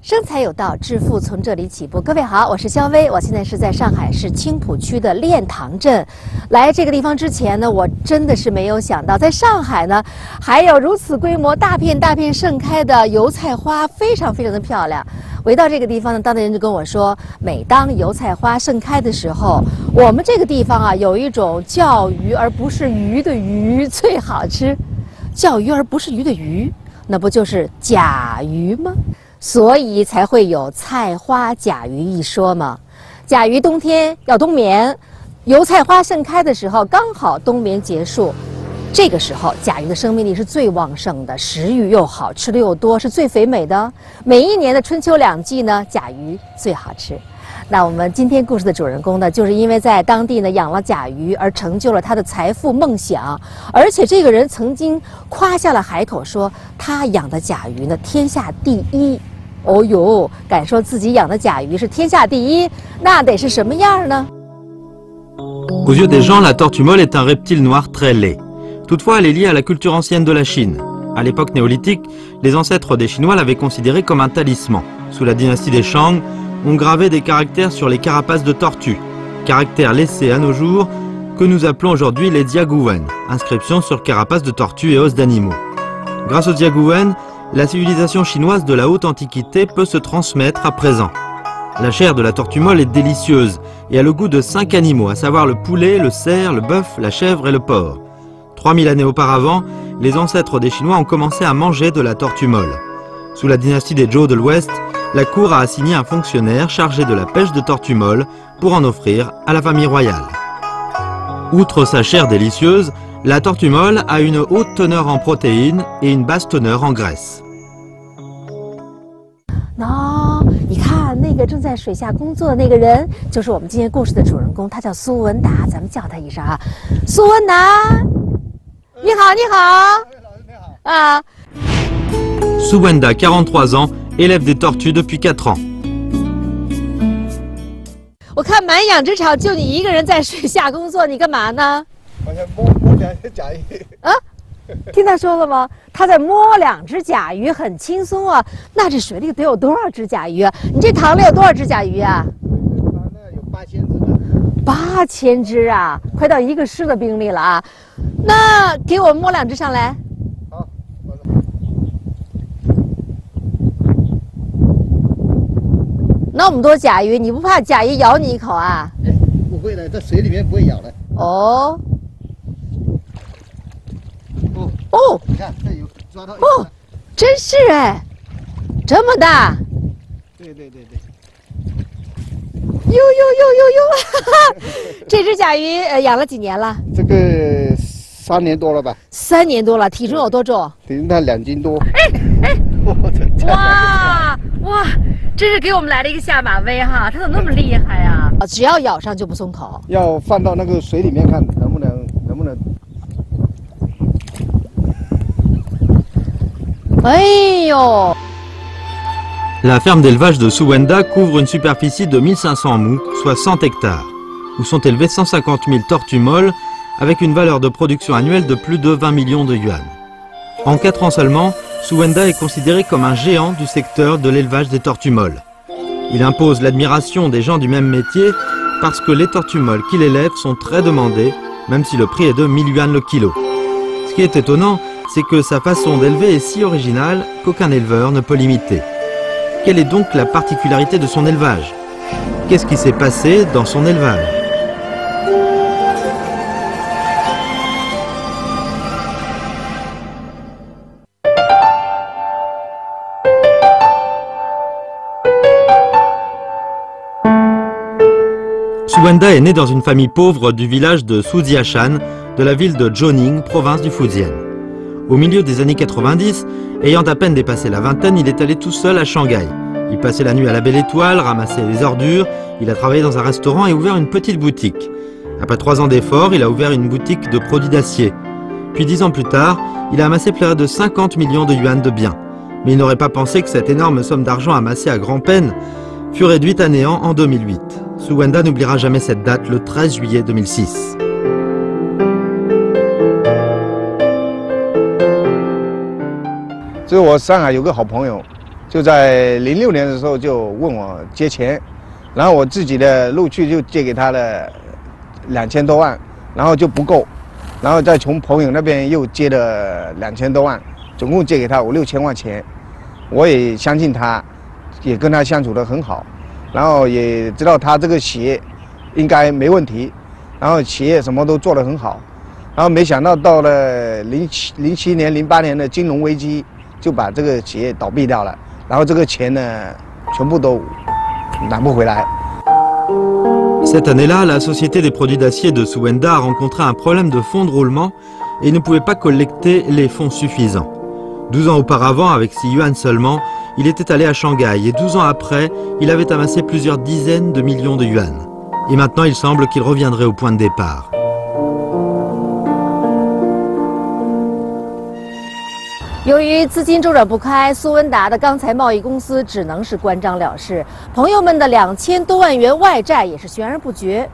生财有道，致富从这里起步。各位好，我是肖薇，我现在是在上海市青浦区的练塘镇。来这个地方之前呢，我真的是没有想到，在上海呢，还有如此规模、大片大片盛开的油菜花，非常非常的漂亮。我一到这个地方呢，当地人就跟我说，每当油菜花盛开的时候，我们这个地方啊，有一种叫鱼而不是鱼的鱼最好吃。叫鱼而不是鱼的鱼，那不就是甲鱼吗？所以才会有菜花甲鱼一说嘛。甲鱼冬天要冬眠，油菜花盛开的时候刚好冬眠结束，这个时候甲鱼的生命力是最旺盛的，食欲又好，吃的又多，是最肥美的。每一年的春秋两季呢，甲鱼最好吃。那我们今天故事的主人公呢，就是因为在当地呢养了甲鱼而成就了他的财富梦想，而且这个人曾经夸下了海口说他养的甲鱼呢天下第一。哦呦，敢说自己养的甲鱼是天下第一，那得是什么样呢？ Aux yeux des gens, la tortue molle est un reptile noir très laid. Toutefois, elle est liée à la culture ancienne de la Chine. À l'époque néolithique, les ancêtres des Chinois l'avaient considérée comme un talisman. Sous la dynastie des Shang, on gravait des caractères sur les carapaces de tortues, caractères laissés à nos jours que nous appelons aujourd'hui les diaguwen, inscriptions sur carapaces de tortues et os d'animaux. Grâce aux diaguwen, la civilisation chinoise de la haute antiquité peut se transmettre à présent. La chair de la tortue molle est délicieuse et a le goût de 5 animaux, à savoir le poulet, le cerf, le bœuf, la chèvre et le porc. 3000 années auparavant, les ancêtres des Chinois ont commencé à manger de la tortue molle. Sous la dynastie des Zhou de l'Ouest, la cour a assigné un fonctionnaire chargé de la pêche de tortue molle pour en offrir à la famille royale. Outre sa chair délicieuse, la tortue molle a une haute teneur en protéines et une basse teneur en graisse. 你看那个正在水下工作的那个人，就是我们今天故事的主人公，他叫苏文达，咱们叫他一声啊，苏文达，你好，你好，啊。Su Wenda, 43 ans, élève des tortues depuis 4 ans. 我看满养殖场就你一个人在水下工作，你干嘛呢？我在摸两只甲鱼。啊？听他说了吗？他在摸2只甲鱼，很轻松啊。那这水里得有多少只甲鱼啊？你这塘里有多少只甲鱼啊？有8000只的。8000只啊，快到一个师的兵力了啊！那给我们摸2只上来。好。那么多甲鱼，你不怕甲鱼咬你一口啊？不会的，在水里面不会咬的。哦。哦，你看这有抓到哦，真是哎，这么大。对。哟，这只甲鱼养了几年了？这个3年多了吧？3年多了，体重有多重？体重它2斤多。哇，真是给我们来了一个下马威哈！它怎么那么厉害呀？只要咬上就不松口。要放到那个水里面看能不能。哎呦！ La ferme d'élevage de Su Wenda couvre une superficie de 1500 mous, soit 100 hectares, où sont élevées 150 000 tortues molles avec une valeur de production annuelle de plus de 20 millions de yuan. En 4 ans seulement, Su Wenda est considéré comme un géant du secteur de l'élevage des tortues molles. Il impose l'admiration des gens du même métier parce que les tortues molles qu'il élève sont très demandées, même si le prix est de 1000 yuan le kilo. Ce qui est étonnant, c'est que sa façon d'élever est si originale qu'aucun éleveur ne peut l'imiter. Quelle est donc la particularité de son élevage? Qu'est-ce qui s'est passé dans son élevage? Su Wenda est né dans une famille pauvre du village de Sujiashan, de la ville de Zhoning, province du Fujian. Au milieu des années 90, ayant à peine dépassé la vingtaine, il est allé tout seul à Shanghai. Il passait la nuit à la Belle Étoile, ramassait les ordures, il a travaillé dans un restaurant et ouvert une petite boutique. Après 3 ans d'efforts, il a ouvert une boutique de produits d'acier. Puis 10 ans plus tard, il a amassé près de 50 millions de yuan de biens. Mais il n'aurait pas pensé que cette énorme somme d'argent amassée à grand-peine fut réduite à néant en 2008. Su Wenda n'oubliera jamais cette date, le 13 juillet 2006. 就是我上海有个好朋友，就在06年的时候就问我借钱，然后我自己的陆续就借给他了2000多万，然后就不够，然后再从朋友那边又借了2000多万，总共借给他5、6千万钱。我也相信他，也跟他相处得很好，然后也知道他这个企业应该没问题，然后企业什么都做得很好，然后没想到到了07年、08年的金融危机，就把这个企业倒闭掉了，然后这个钱呢，全部都拿不回来。Cette année-là, la société des produits d'acier de Suwenda a rencontré un problème de fonds de roulement et ne pouvait pas collecter les fonds suffisants. 12 ans auparavant, avec 6 yuan seulement, il était allé à Shanghai et 12 ans après, il avait amassé plusieurs dizaines de millions de yuan. Et maintenant, il semble qu'il reviendrait au point de départ. 由于资金周转不开，苏文达的钢材贸易公司只能是关张了事。朋友们的2000多万元外债也是悬而不决。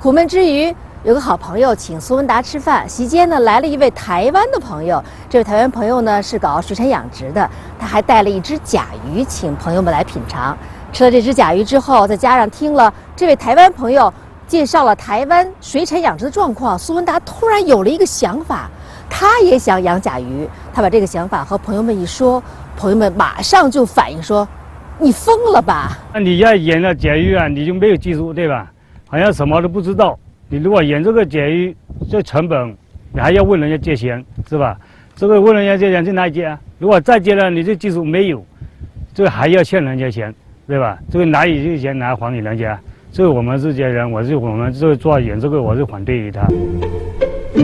苦闷之余，有个好朋友请苏文达吃饭，席间呢来了一位台湾的朋友。这位台湾朋友呢是搞水产养殖的，他还带了一只甲鱼，请朋友们来品尝。吃了这只甲鱼之后，再加上听了这位台湾朋友介绍了台湾水产养殖的状况，苏文达突然有了一个想法。他也想养甲鱼，他把这个想法和朋友们一说，朋友们马上就反应说：“你疯了吧？你要养了甲鱼啊，你就没有技术，对吧？好像什么都不知道。你如果养这个甲鱼，这成本，你还要问人家借钱，是吧？这个问人家借钱去哪里借啊？如果再借了，你这技术没有，这个还要欠人家钱，对吧？这个哪里这个钱拿还给人家？这个我们这些人，我们这个做养这个，我是反对于他。”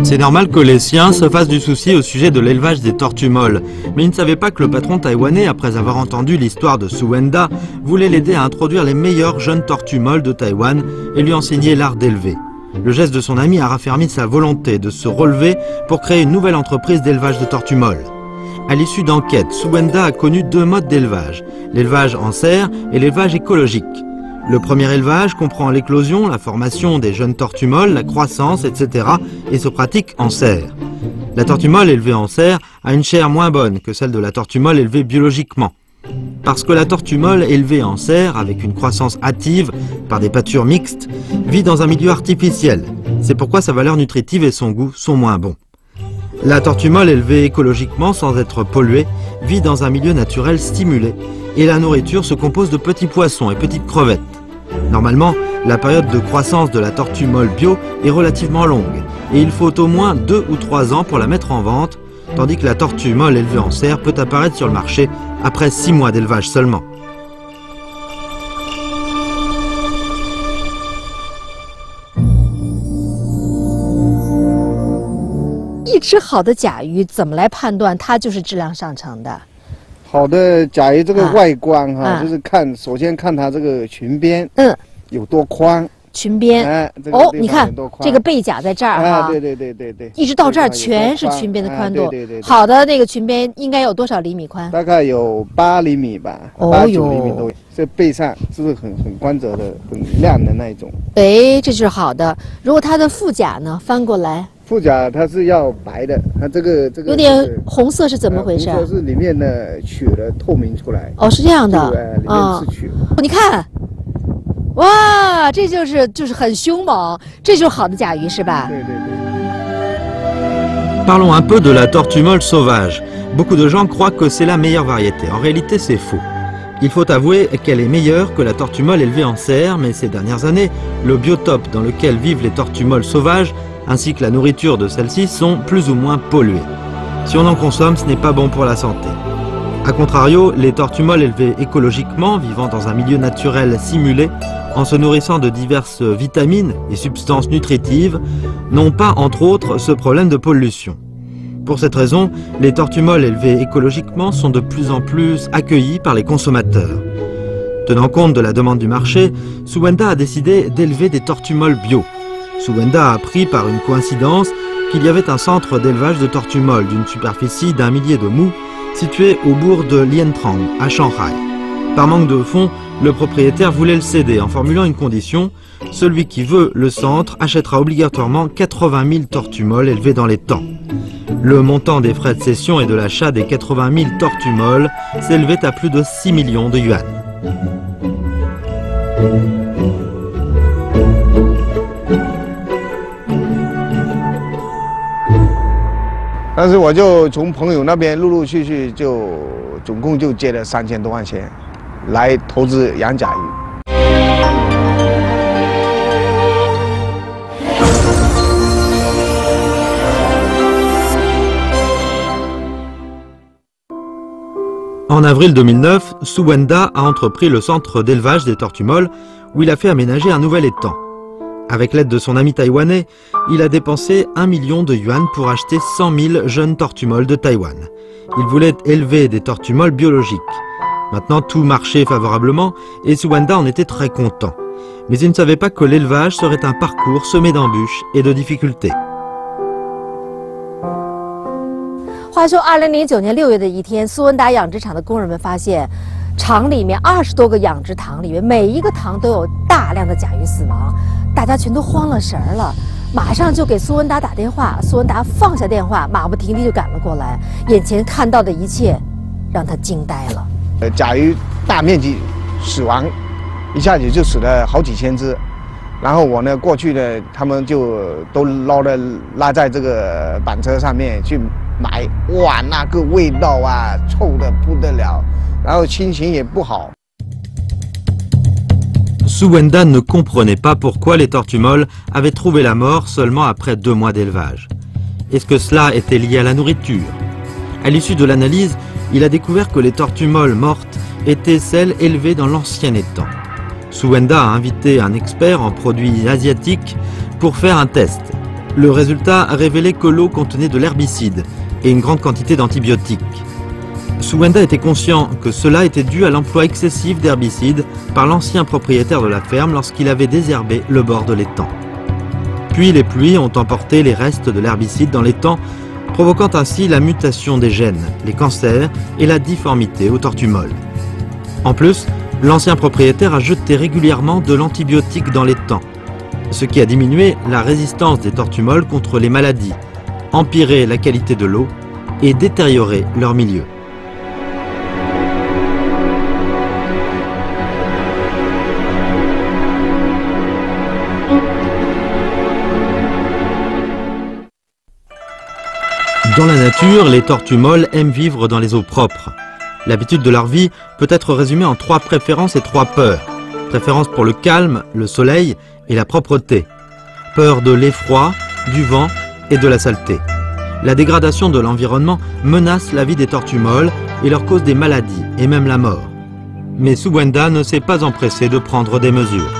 C'est normal que les siens se fassent du souci au sujet de l'élevage des tortues molles, mais ils ne savaient pas que le patron taïwanais, après avoir entendu l'histoire de Suwenda, voulait l'aider à introduire les meilleures jeunes tortues molles de Taïwan et lui enseigner l'art d'élever. Le geste de son ami a raffermi sa volonté de se relever pour créer une nouvelle entreprise d'élevage de tortues molles. À l'issue d'enquêtes, Suwenda a connu 2 modes d'élevage, l'élevage en serre et l'élevage écologique. Le premier élevage comprend l'éclosion, la formation des jeunes tortues molles, la croissance, etc. et se pratique en serre. La tortue molle élevée en serre a une chair moins bonne que celle de la tortue molle élevée biologiquement. Parce que la tortue molle élevée en serre, avec une croissance hâtive par des pâtures mixtes, vit dans un milieu artificiel. C'est pourquoi sa valeur nutritive et son goût sont moins bons. La tortue molle élevée écologiquement sans être polluée vit dans un milieu naturel stimulé et la nourriture se compose de petits poissons et petites crevettes. Normalement, la période de croissance de la tortue molle bio est relativement longue et il faut au moins 2 ou 3 ans pour la mettre en vente, tandis que la tortue molle élevée en serre peut apparaître sur le marché après 6 mois d'élevage seulement. 一只好的甲鱼怎么来判断它就是质量上乘的？好的甲鱼这个外观哈，就是首先看它这个裙边，有多宽。裙边，哦，你看这个背甲在这儿哈，对，一直到这儿全是裙边的宽度。对，好的那个裙边应该有多少厘米宽？大概有8厘米吧，8、9厘米都有。这背上是不是很光泽的、很亮的那一种？哎，这就是好的。如果它的腹甲呢，翻过来。腹甲它是要白的，它这个有点红色是怎么回事？红色是里面的血的透明出来。哦，是这样的，里面是血。你看，哇，这就是很凶猛，这就是好的甲鱼是吧？对。Parlons un peu de la tortue molle sauvage. Beaucoup de gens croient que c'est la meilleure variété. En réalité, c'est faux. Il faut avouer qu'elle est meilleure que la tortue molle élevée en serre, mais ces dernières années, le biotope dans lequel vivent les tortues molles sauvages ainsi que la nourriture de celles-ci sont plus ou moins polluées. Si on en consomme, ce n'est pas bon pour la santé. A contrario, les tortues molles élevées écologiquement, vivant dans un milieu naturel simulé, en se nourrissant de diverses vitamines et substances nutritives, n'ont pas, entre autres, ce problème de pollution. Pour cette raison, les tortues molles élevées écologiquement sont de plus en plus accueillies par les consommateurs. Tenant compte de la demande du marché, Suwenda a décidé d'élever des tortues molles bio. Suwenda a appris par une coïncidence qu'il y avait un centre d'élevage de tortues molles d'une superficie d'1 millier de mou situé au bourg de Liantrang, à Shanghai. Par manque de fonds, le propriétaire voulait le céder en formulant une condition. Celui qui veut le centre achètera obligatoirement 80 000 tortues molles élevées dans les temps. Le montant des frais de cession et de l'achat des 80 000 tortues molles s'élevait à plus de 6 millions de yuan. 但是我就从朋友那边陆陆续续就总共就借了3000多万钱，来投资养甲鱼。En avril 2009, Su Wenda a entrepris le centre d'élevage des tortues molles où il a fait aménager un nouvel étang. Avec l'aide de son ami taïwanais, il a dépensé 1 million de yuan pour acheter 100 000 jeunes tortues molles de Taïwan. Il voulait élever des tortues molles biologiques. Maintenant, tout marchait favorablement et Su Wenda en était très content. Mais il ne savait pas que l'élevage serait un parcours semé d'embûches et de difficultés. 话说，2009年6月的一天，苏文达养殖场的工人们发现，厂里面20多个养殖塘里面，每一个塘都有大量的甲鱼死亡，大家全都慌了神儿了，马上就给苏文达打电话。苏文达放下电话，马不停蹄就赶了过来，眼前看到的一切让他惊呆了。甲鱼大面积死亡，一下子就死了好几千只。然后我呢过去呢，他们就都拉在这个板车上面去买，哇，那个味道啊，臭得不得了，然后心情也不好。 Su Wenda ne comprenait pas pourquoi les tortues molles avaient trouvé la mort seulement après 2 mois d'élevage. Est-ce que cela était lié à la nourriture? À l'issue de l'analyse, il a découvert que les tortues molles mortes étaient celles élevées dans l'ancien étang. Su Wenda a invité un expert en produits asiatiques pour faire un test. Le résultat a révélé que l'eau contenait de l'herbicide et une grande quantité d'antibiotiques. Su Wenda était conscient que cela était dû à l'emploi excessif d'herbicides par l'ancien propriétaire de la ferme lorsqu'il avait désherbé le bord de l'étang. Puis les pluies ont emporté les restes de l'herbicide dans l'étang, provoquant ainsi la mutation des gènes, les cancers et la difformité aux tortues molles. En plus, l'ancien propriétaire a jeté régulièrement de l'antibiotique dans l'étang, ce qui a diminué la résistance des tortues molles contre les maladies, empiré la qualité de l'eau et détérioré leur milieu. Dans la nature, les tortues molles aiment vivre dans les eaux propres. L'habitude de leur vie peut être résumée en 3 préférences et 3 peurs. Préférence pour le calme, le soleil et la propreté. Peur de l'effroi, du vent et de la saleté. La dégradation de l'environnement menace la vie des tortues molles et leur cause des maladies et même la mort. Mais Su Wenda ne s'est pas empressé de prendre des mesures.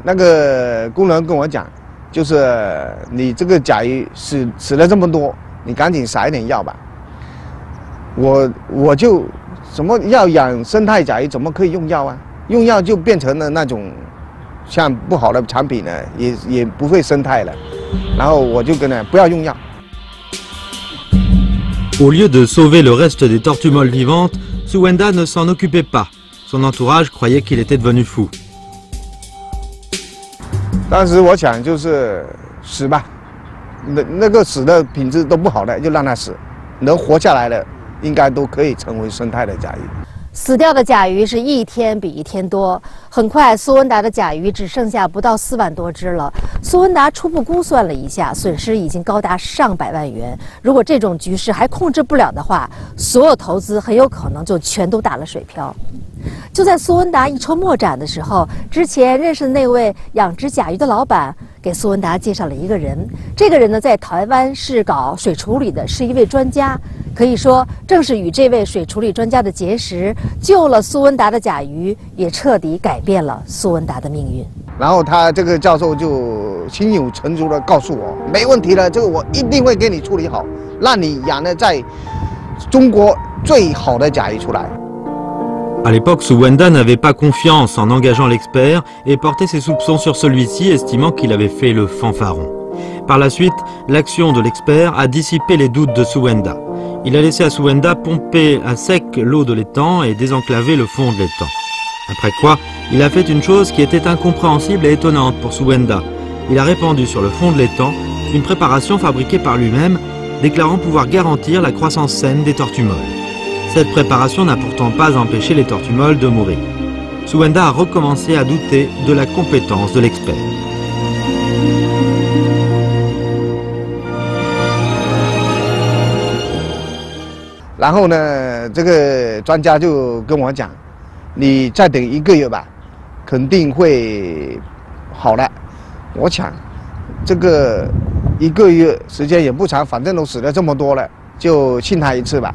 那个工人跟我讲，就是你这个甲鱼死了这么多，你赶紧撒一点药吧。我就什么要养生态甲鱼，怎么可以用药啊？用药就变成了那种像不好的产品呢，也不会生态了。然后我就跟他不要用药。Au lieu de sauver le reste des tortues molles vivantes, Su Wenda ne s'en occupait pas. Son entourage croyait qu'il était devenu fou. 当时我想就是死吧，那个死的品质都不好的，就让它死，能活下来的应该都可以成为生态的甲鱼。死掉的甲鱼是一天比一天多，很快苏文达的甲鱼只剩下不到4万多只了。苏文达初步估算了一下，损失已经高达上百万元。如果这种局势还控制不了的话，所有投资很有可能就全都打了水漂。就在苏文达一筹莫展的时候，之前认识的那位养殖甲鱼的老板给苏文达介绍了一个人。这个人呢，在台湾是搞水处理的，是一位专家。可以说，正是与这位水处理专家的结识，救了苏文达的甲鱼，也彻底改变了苏文达的命运。然后他这个教授就胸有成竹的告诉我，没问题了，这个我一定会给你处理好，让你养的在中国最好的甲鱼出来。 À l'époque, Su Wenda n'avait pas confiance en engageant l'expert et portait ses soupçons sur celui-ci, estimant qu'il avait fait le fanfaron. Par la suite, l'action de l'expert a dissipé les doutes de Su Wenda. Il a laissé à Su Wenda pomper à sec l'eau de l'étang et désenclaver le fond de l'étang. Après quoi, il a fait une chose qui était incompréhensible et étonnante pour Su Wenda. Il a répandu sur le fond de l'étang une préparation fabriquée par lui-même déclarant pouvoir garantir la croissance saine des tortues molles. Cette préparation n'a pourtant pas empêché les tortues molles de mourir. Souenda a recommencé à douter de la compétence de l'expert. 然后呢，这个专家就跟我讲，你再等1个月吧，肯定会好了。我想，这个1个月时间也不长，反正都死了这么多了，就信他一次吧。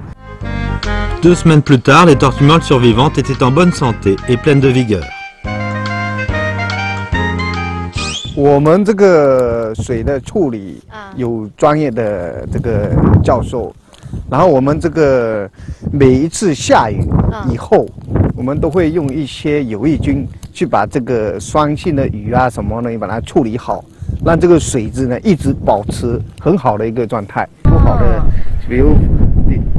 2 semaines plus tard, les tortues molles survivantes étaient en bonne santé et pleines de vigueur. 我们这个水的处理有专业的这个教授，然后我们这个每一次下雨以后，我们都会用一些有益菌去把这个酸性的鱼啊什么呢，把它处理好，让这个水质呢一直保持很好的一个状态。不好的，比如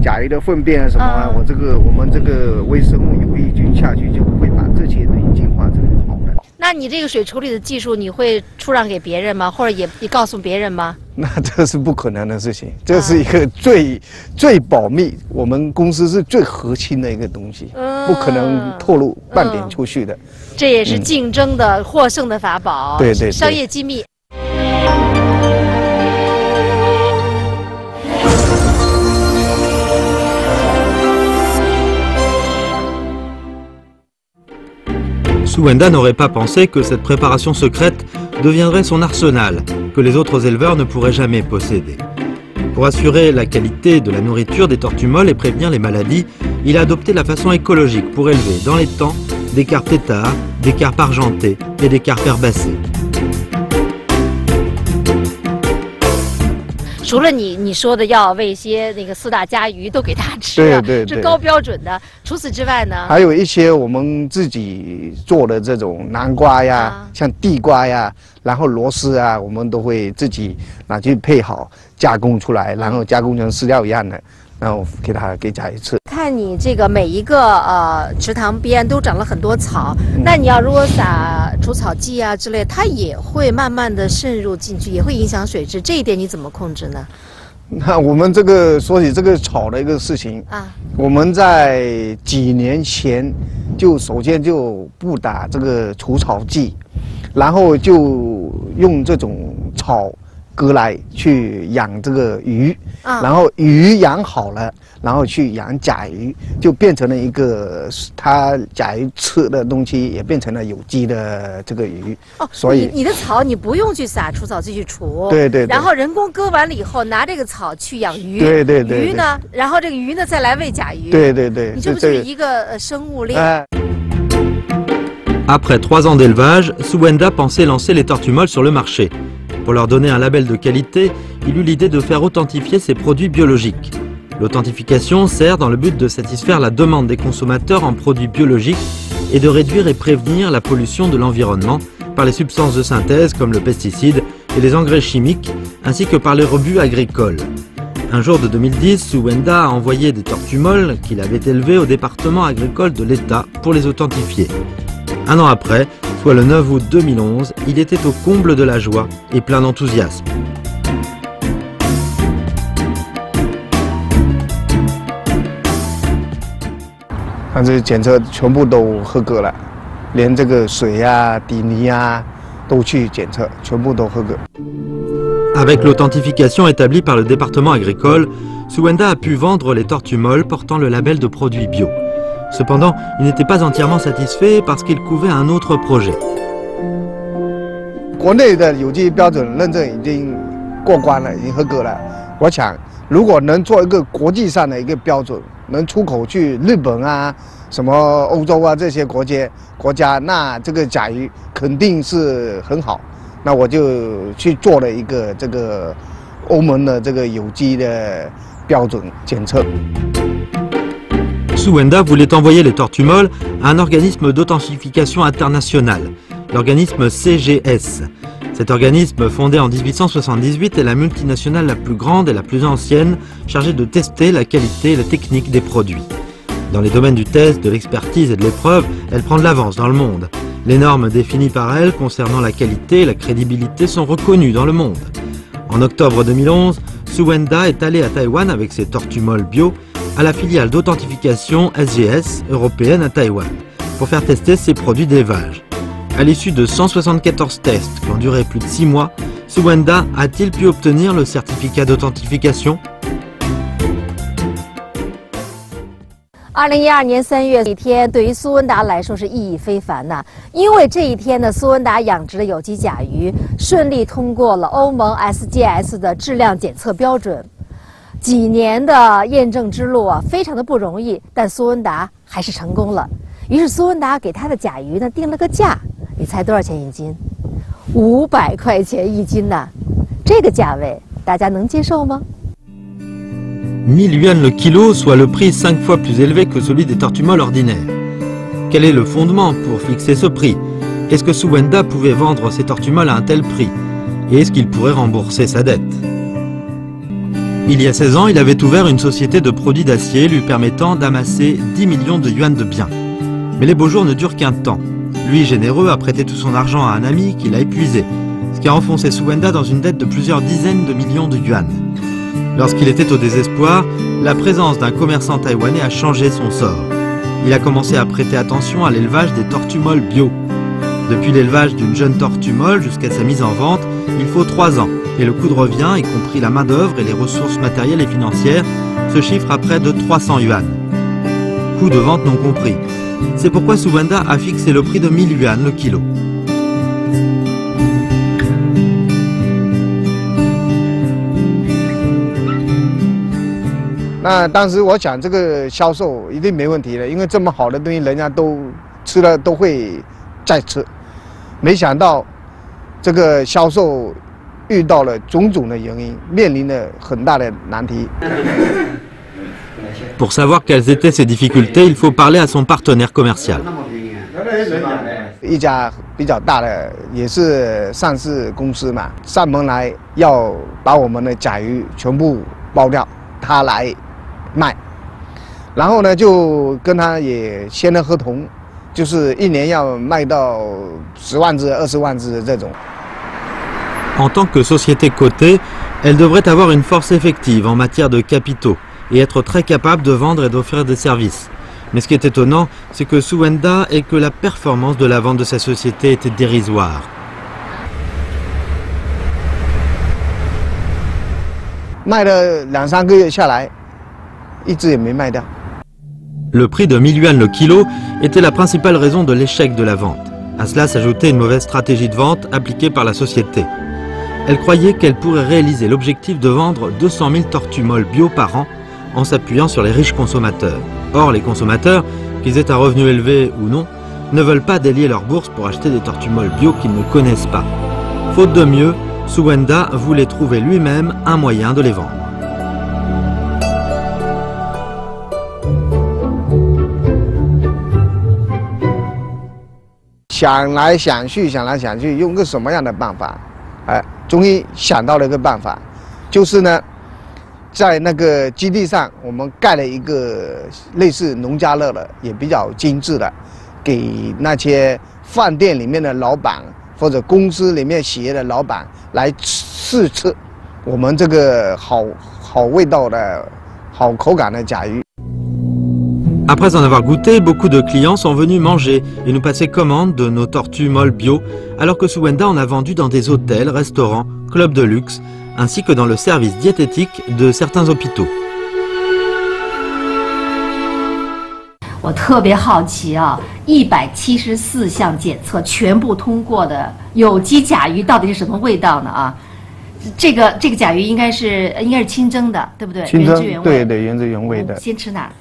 甲鱼的粪便啊什么啊，我们这个微生物有益菌下去就会把这些东西净化成好的。 那你这个水处理的技术，你会出让给别人吗？或者也告诉别人吗？那这是不可能的事情，这是一个最保密，我们公司是最核心的一个东西，不可能透露半点出去的。这也是竞争的获胜的法宝，对对，商业机密。 Souenda n'aurait pas pensé que cette préparation secrète deviendrait son arsenal, que les autres éleveurs ne pourraient jamais posséder. Pour assurer la qualité de la nourriture des tortues molles et prévenir les maladies, il a adopté la façon écologique pour élever dans les temps des carpes têtards, des carpes argentées et des carpes herbacées. 除了你说的要喂一些那个4大家鱼都给它吃，对，是高标准的。除此之外呢，还有一些我们自己做的这种南瓜呀，像地瓜呀，然后螺丝啊，我们都会自己拿去配好，加工出来，然后加工成饲料一样的，然后给甲鱼吃。看你这个每一个池塘边都长了很多草，那你要如果撒除草剂啊之类，它也会慢慢的渗入进去，也会影响水质。这一点你怎么控制呢？那我们这个说起这个草的一个事情啊，我们在几年前就首先就不打这个除草剂，然后就用这种草割来去养这个鱼，然后鱼养好了，然后去养甲鱼，就变成了一个它甲鱼吃的东西也变成了有机的这个鱼。哦，所以你的草你不用去撒除草剂去除，对，然后人工割完了以后拿这个草去养鱼，对，鱼呢，然后这个鱼呢再来喂甲鱼，对，你这不就是一个生物链？ Après 3 ans d'élevage, Souenda pensait lancer les tortues molles sur le marché. Pour leur donner un label de qualité, il eut l'idée de faire authentifier ses produits biologiques. L'authentification sert dans le but de satisfaire la demande des consommateurs en produits biologiques et de réduire et prévenir la pollution de l'environnement par les substances de synthèse comme le pesticide et les engrais chimiques, ainsi que par les rebuts agricoles. Un jour de 2010, Souenda a envoyé des tortues molles qu'il avait élevées au département agricole de l'État pour les authentifier. Un an après, soit le 9 août 2011, il était au comble de la joie et plein d'enthousiasme. 反正检测全部都合格了，连这个水啊、底泥啊都去检测，全部都合格。 Avec l'authentification établie par le département agricole, Souenda a pu vendre les tortues molles portant le label de produits bio. Cependant, il n'était pas entièrement satisfait parce qu'il couvait un autre projet. 国内的有机标准认证已经过关了，已经合格了。我想，如果能做一个国际上的一个标准，能出口去日本啊、什么欧洲啊这些国家，那这个甲鱼肯定是很好。那我就去做了一个这个欧盟的这个有机的标准检测。 Souenda voulait envoyer les tortues molles à un organisme d'authentification international, l'organisme CGS. Cet organisme, fondé en 1878, est la multinationale la plus grande et la plus ancienne, chargée de tester la qualité et la technique des produits. Dans les domaines du test, de l'expertise et de l'épreuve, elle prend de l'avance dans le monde. Les normes définies par elle concernant la qualité et la crédibilité sont reconnues dans le monde. En octobre 2011, Suwenda est allé à Taïwan avec ses tortues molles bio à la filiale d'authentification SGS européenne à Taïwan pour faire tester ses produits d'élevage. À l'issue de 174 tests qui ont duré plus de 6 mois, Suwenda a-t-il pu obtenir le certificat d'authentification? 2012年3月一天，对于苏文达来说是意义非凡呐，因为这一天呢，苏文达养殖的有机甲鱼顺利通过了欧盟 SGS 的质量检测标准。几年的验证之路啊，非常的不容易，但苏文达还是成功了。于是苏文达给他的甲鱼呢定了个价，你猜多少钱一斤？500块钱一斤呐，这个价位大家能接受吗？ 1000 yuan le kilo, soit le prix 5 fois plus élevé que celui des tortues molles ordinaires. Quel est le fondement pour fixer ce prix? Est-ce que Suwenda pouvait vendre ses tortues molles à un tel prix? Et est-ce qu'il pourrait rembourser sa dette? Il y a 16 ans, il avait ouvert une société de produits d'acier lui permettant d'amasser 10 millions de yuan de biens. Mais les beaux jours ne durent qu'un temps. Lui, généreux, a prêté tout son argent à un ami qui l'a épuisé, ce qui a enfoncé Suwenda dans une dette de plusieurs dizaines de millions de yuan. Lorsqu'il était au désespoir, la présence d'un commerçant taïwanais a changé son sort. Il a commencé à prêter attention à l'élevage des tortues molles bio. Depuis l'élevage d'une jeune tortue molle jusqu'à sa mise en vente, il faut 3 ans. Et le coût de revient, y compris la main-d'œuvre et les ressources matérielles et financières, se chiffre à près de 300 yuan. Coût de vente non compris. C'est pourquoi Suwenda a fixé le prix de 1000 yuan le kilo. 那当时我想这个销售一定没问题的，因为这么好的东西，人家都吃了都会再吃。没想到这个销售遇到了种种的原因，面临了很大的难题。Pour savoir quelles étaient ses difficultés, il faut parler à son partenaire commercial. 一家比较大的也是上市公司嘛，上门来要把我们的甲鱼全部包掉，他来卖。然后呢，就跟他也签了合同，就是1年要卖到10万只、20万只的这种。En tant que société cotée, elle devrait avoir une force effective en matière de capitaux et être très capable de vendre et d'offrir des services. Mais ce qui est étonnant, c'est que Suwenda et que la performance de la vente de sa société était dérisoire. 卖了2、3个月下来，一只也没卖掉。 Le prix de 1000 yuan le kilo était la principale raison de l'échec de la vente. À cela s'ajoutait une mauvaise stratégie de vente appliquée par la société. Elle croyait qu'elle pourrait réaliser l'objectif de vendre 200 000 tortues molles bio par an en s'appuyant sur les riches consommateurs. Or, les consommateurs, qu'ils aient un revenu élevé ou non, ne veulent pas délier leur bourse pour acheter des tortues molles bio qu'ils ne connaissent pas. Faute de mieux, Suwenda voulait trouver lui-même un moyen de les vendre. 想来想去，用个什么样的办法？终于想到了一个办法，就是呢，在那个基地上，我们盖了一个类似农家乐的，也比较精致的，给那些饭店里面的老板或者公司里面企业的老板来试吃我们这个好味道的好口感的甲鱼。 Après en avoir goûté, beaucoup de clients sont venus manger et nous passer commande de nos tortues molles bio, alors que Suwenda en a vendu dans des hôtels, restaurants, clubs de luxe, ainsi que dans le service diététique de certains hôpitaux. 我特别好奇啊，174项检测全部通过的有机甲鱼到底是什么味道呢？啊，这个甲鱼应该是清蒸的，对不对？清蒸，原汁原味。对，原汁原味的。先吃哪儿？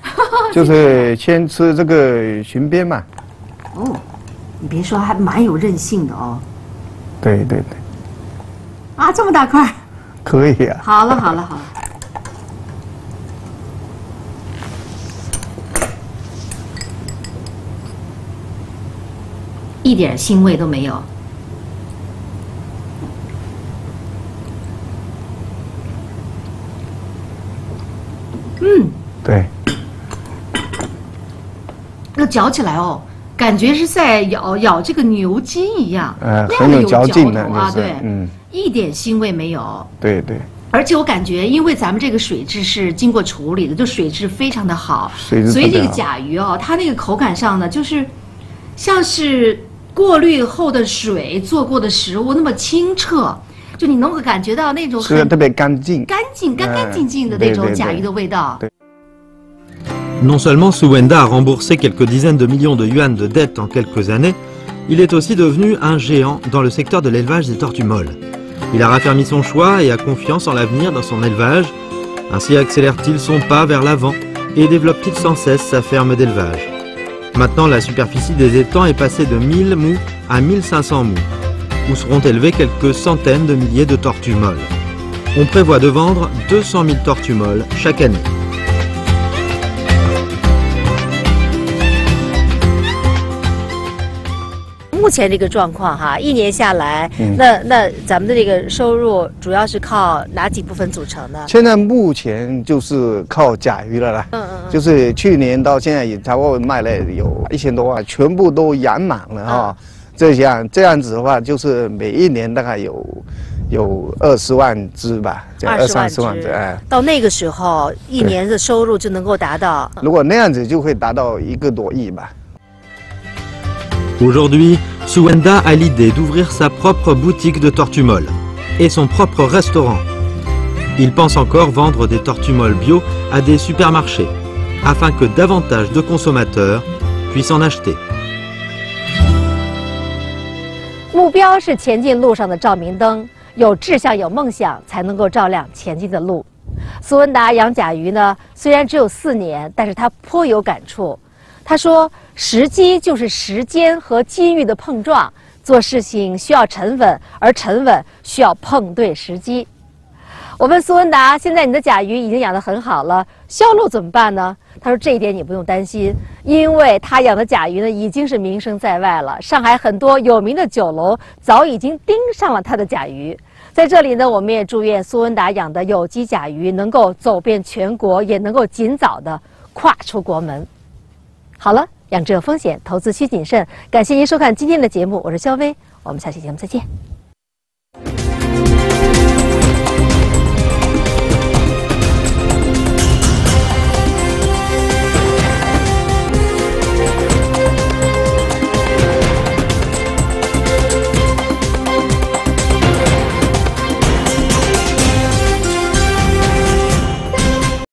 就是先吃这个裙边嘛。哦，你别说，还蛮有韧性的哦。对。啊，这么大块。可以啊。好了。一点腥味都没有。对。那嚼起来哦，感觉是在咬这个牛筋一样，很有嚼劲的啊，就是，对，一点腥味没有。对。而且我感觉，因为咱们这个水质是经过处理的，就水质非常的好，水质特别好所以这个甲鱼哦，它那个口感上呢，就是像是过滤后的水做过的食物那么清澈，就你能够感觉到那种很吃的特别干净，干干净净的那种甲鱼的味道。Non seulement Suwenda a remboursé quelques dizaines de millions de yuan de dettes en quelques années, il est aussi devenu un géant dans le secteur de l'élevage des tortues molles. Il a raffermi son choix et a confiance en l'avenir dans son élevage. Ainsi accélère-t-il son pas vers l'avant et développe-t-il sans cesse sa ferme d'élevage. Maintenant, la superficie des étangs est passée de 1000 mous à 1500 mous, où seront élevées quelques centaines de milliers de tortues molles. On prévoit de vendre 200 000 tortues molles chaque année. 目前这个状况哈，一年下来，那咱们的这个收入主要是靠哪几部分组成呢？现在目前就是靠甲鱼了啦。就是去年到现在也差不多卖了有1000多万，全部都养满了哈。这样子的话，就是每一年大概有20万只吧，20-30万只。哎，到那个时候，一年的收入就能够达到。如果那样子，就会达到1个多亿吧。 Aujourd'hui, Suwenda a l'idée d'ouvrir sa propre boutique de tortues molles et son propre restaurant. Il pense encore vendre des tortues molles bio à des supermarchés, afin que davantage de consommateurs puissent en acheter. 目标是前进路上的照明灯，有志向、有梦想，才能够照亮前进的路。苏文达养甲鱼呢，虽然只有4年，但是他颇有感触。他说：“时机就是时间和机遇的碰撞，做事情需要沉稳，而沉稳需要碰对时机。”我问苏文达：“现在你的甲鱼已经养得很好了，销路怎么办呢？”他说：“这一点你不用担心，因为他养的甲鱼呢已经是名声在外了。上海很多有名的酒楼早已经盯上了他的甲鱼。在这里呢，我们也祝愿苏文达养的有机甲鱼能够走遍全国，也能够尽早的跨出国门。”好了，养殖有风险，投资需谨慎。感谢您收看今天的节目，我是肖薇，我们下期节目再见。